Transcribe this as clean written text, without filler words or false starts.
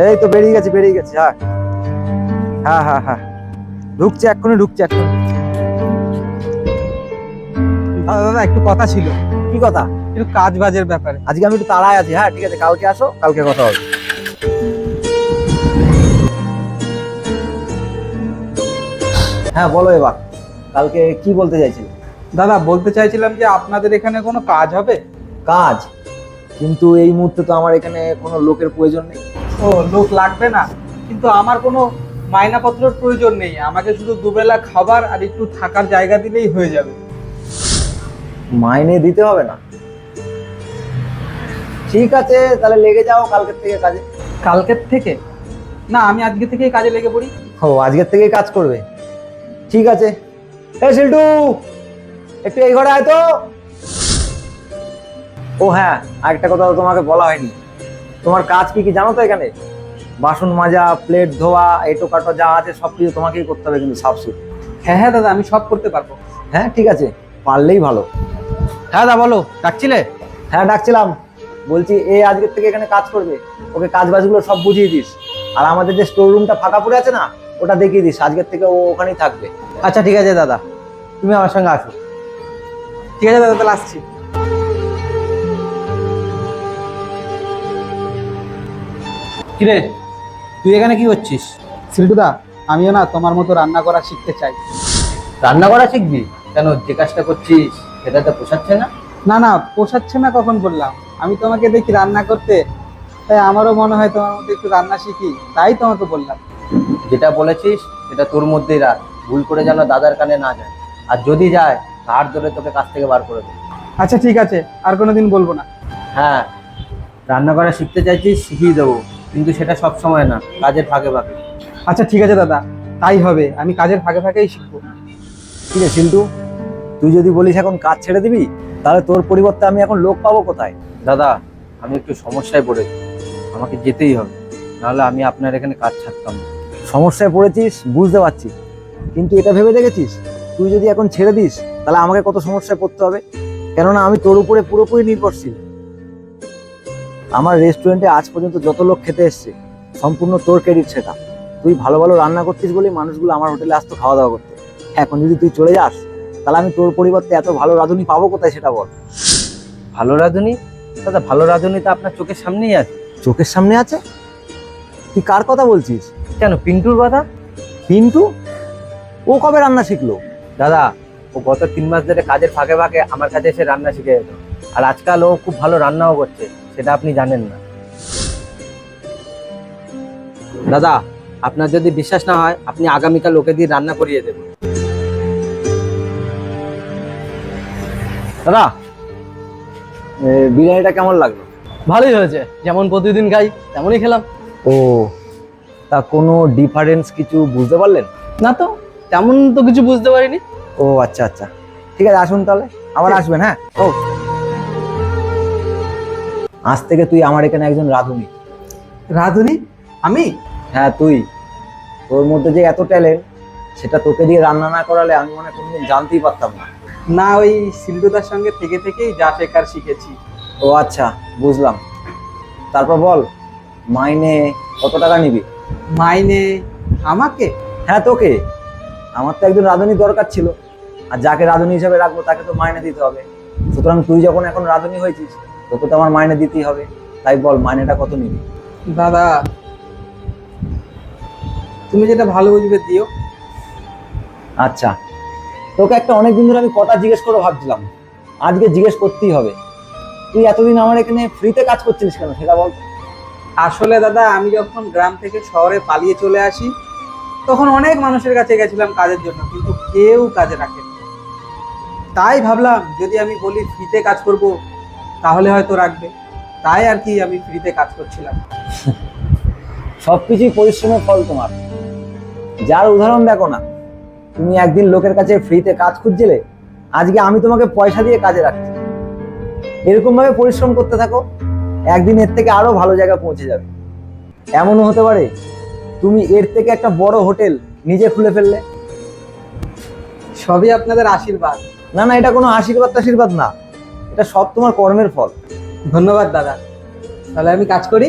এই তো বেরিয়ে গেছে। হ্যাঁ হ্যাঁ হ্যাঁ হ্যাঁ, ঢুকছে এক্ষুনি। দাদা একটু কথা ছিল। কি কথা? একটু কাজ বাজের ব্যাপারে। আজকে আমি একটু তাড়ায় আছি। হ্যাঁ ঠিক আছে, কালকে আসো, কালকে কথা হবে। হ্যাঁ বলো এবার, কালকে কি বলতে চাইছিলে? দাদা বলতে চাইছিলাম যে আপনাদের এখানে কোনো কাজ হবে? কাজ? কিন্তু এই মুহূর্তে তো আমার এখানে কোনো লোকের প্রয়োজন নেই। ও, লোক লাগবে না, কিন্তু আমার কোনো মাইনাপত্রের প্রয়োজন নেই। আমাকে শুধু দুবেলা খাবার আর একটু থাকার জায়গা দিলেই হয়ে যাবে। মাইনে দিতে হবে না? ঠিক আছে, তাহলে লেগে যাও কালকের থেকে কাজে। কালকের থেকে? না, আমি আজকে থেকেই কাজে লেগে পড়ি। ও, আজকের থেকেই কাজ করবে? ঠিক আছে। এই শিল্টু, একটু এই ঘরে আয় তো। ও হ্যাঁ, আরেকটা কথা তো তোমাকে বলা হয়নি। তোমার কাজ কি কি জানো তো? এখানে বাসন মাজা, প্লেট ধোয়া, এটো কাটো যা আছে সবকিছু তোমাকেই করতে হবে, কিন্তু সাফসুফ। হ্যাঁ হ্যাঁ দাদা, আমি সব করতে পারবো। হ্যাঁ ঠিক আছে, পারলেই ভালো। হ্যাঁ দাদা বলো, ডাকছিলে? হ্যাঁ ডাকছিলাম। বলছি এ আজকের থেকে এখানে কাজ করবে, ওকে কাজ বাজগুলো সব বুঝিয়ে দিস। আর আমাদের যে স্টোর রুমটা ফাঁকা পড়ে আছে না, ওটা দেখিয়ে দিস। আজকের থেকে ও ওখানেই থাকবে। আচ্ছা ঠিক আছে দাদা, তুমি আমার সঙ্গে আসো। ঠিক আছে দাদা, তাহলে আসছি। কিরে, তুই এখানে কি করছিস? সিল্টুদা, আমিও না তোমার মতো রান্না করা শিখতে চাই। রান্না করা শিখবি? কেন, যে কাজটা করছিস সেটা তো পোষাচ্ছে না। না না, পোষাচ্ছে না কখন বললাম? আমি তোমাকে দেখি রান্না করতে, তাই আমারও মনে হয় তোমার মধ্যে একটু রান্না শিখি, তাই তোমাকে বললাম। যেটা বলেছিস সেটা তোর মধ্যেই রাখ, ভুল করে যেন দাদার কানে না যায়। আর যদি যায়, ধার ধরে তোকে কাছ থেকে বার করে দেবে। আচ্ছা ঠিক আছে, আর কোনোদিন বলবো না। হ্যাঁ, রান্না করা শিখতে চাইছিস, শিখিয়ে দেবো, কিন্তু সেটা সব সময় না, কাজের ফাঁকে ফাঁকে। আচ্ছা ঠিক আছে দাদা, তাই হবে, আমি কাজের ফাঁকে ফাঁকেই শিখবো। ঠিক আছে শিল্টু, তুই যদি বলিস এখন কাজ ছেড়ে দিবি, তাহলে তোর পরিবর্তে আমি এখন লোক পাবো কোথায়? দাদা, আমি একটু সমস্যায় পড়েছি, আমাকে যেতেই হবে, নাহলে আমি আপনার এখানে কাজ ছাড়তাম না। সমস্যায় পড়েছিস বুঝতে পারছি, কিন্তু এটা ভেবে দেখেছিস তুই যদি এখন ছেড়ে দিস তাহলে আমাকে কত সমস্যায় পড়তে হবে? কেননা আমি তোর উপরে পুরোপুরি নির্ভরশীল। আমার রেস্টুরেন্টে আজ পর্যন্ত যত লোক খেতে এসছে সম্পূর্ণ তোর ক্রেডিট সেটা। তুই ভালো ভালো রান্না করতিস বলেই মানুষগুলো আমার হোটেলে আসতো খাওয়া দাওয়া করতে। এখন যদি তুই চলে যাস, তাহলে আমি তোর পরিবর্তে এত ভালো রাঁধুনি পাবো কোথায় সেটা বল। ভালো রাঁধুনি? দাদা, ভালো রাঁধুনি তো আপনার চোখের সামনেই আছে। চোখের সামনে আছে? তুই কার কথা বলছিস? কেন, পিন্টুর কথা। পিন্টু? ও কবে রান্না শিখলো? দাদা, ও গত 3 মাস ধরে কাজের ফাঁকে ফাঁকে আমার কাছে এসে রান্না শিখে যেত। আর আজকাল ও খুব ভালো রান্নাও করছে, সেটা আপনি জানেন না। দাদা, আপনার যদি বিশ্বাস না হয়, আপনি আগামীকাল ওকে দিয়ে রান্না করিয়ে দেবেন। দাদা, বিরিয়ানিটা কেমন লাগলো? ভালোই হয়েছে, যেমন প্রতিদিন খাই তেমনই খেলাম। ও, তা কোনো ডিফারেন্স কিছু বুঝতে পারলেন? না তো, তেমন তো কিছু বুঝতে পারিনি। ও আচ্ছা আচ্ছা, ঠিক আছে, আসুন তাহলে, আবার আসবেন। হ্যাঁ, ও আজ থেকে তুই আমার এখানে একজন রাঁধুনি। রাঁধুনি? আমি? হ্যাঁ তুই। তোর মধ্যে যে এত ট্যালেন্ট, সেটা তোকে দিয়ে রান্না না করালে আমি মনে হয় কোনোদিন জানতেই পারতাম না। না, ওই সিল্টুদার সঙ্গে থেকে থেকেই যা শেখার শিখেছি। ও আচ্ছা, বুঝলাম। তারপর বল, মাইনে কত টাকা নিবি? মাইনে? আমাকে? হ্যাঁ তোকে। আমার তো একজন রাঁধুনি দরকার ছিল, আর যাকে রাঁধুনি হিসেবে রাখবো তাকে তো মাইনে দিতে হবে। সুতরাং তুই যখন এখন রাঁধুনি হয়েছিস, তোকে তো আমার মাইনে দিতেই হবে। তাই বল, মাইনেটা কত নিবি? দাদা, তুমি যেটা ভালো বুঝবে দিও। আচ্ছা, তোকে একটা অনেকদিন ধরে আমি কথা জিজ্ঞেস করে ভাবছিলাম, আজকে জিজ্ঞেস করতেই হবে। তুই এতদিন আমার এখানে ফ্রিতে কাজ করছিলিস কেন সেটা বল। আসলে দাদা, আমি যখন গ্রাম থেকে শহরে পালিয়ে চলে আসি, তখন অনেক মানুষের কাছে গেছিলাম কাজের জন্য, কিন্তু কেউ কাজে রাখেনি। তাই ভাবলাম যদি আমি বলি ফ্রিতে কাজ করব, তাহলে হয়তো রাখবে। তাই আর কি, আমি ফ্রিতে কাজ করছিলাম। সবকিছুই পরিশ্রমের ফল তোমার। যার উদাহরণ দেখো না, তুমি একদিন লোকের কাছে ফ্রিতে কাজ খুঁজছিলে, আজকে আমি তোমাকে পয়সা দিয়ে কাজে রাখছি। এরকম ভাবে পরিশ্রম করতে থাকো, একদিন এর থেকে আরো ভালো জায়গায় পৌঁছে যাবে। এমনও হতে পারে তুমি এর থেকে একটা বড় হোটেল নিজে খুলে ফেললে। সবই আপনাদের আশীর্বাদ। না না, এটা কোনো আশীর্বাদ না, এটা সব তোমার কর্মের ফল। ধন্যবাদ দাদা, তাহলে আমি কাজ করি।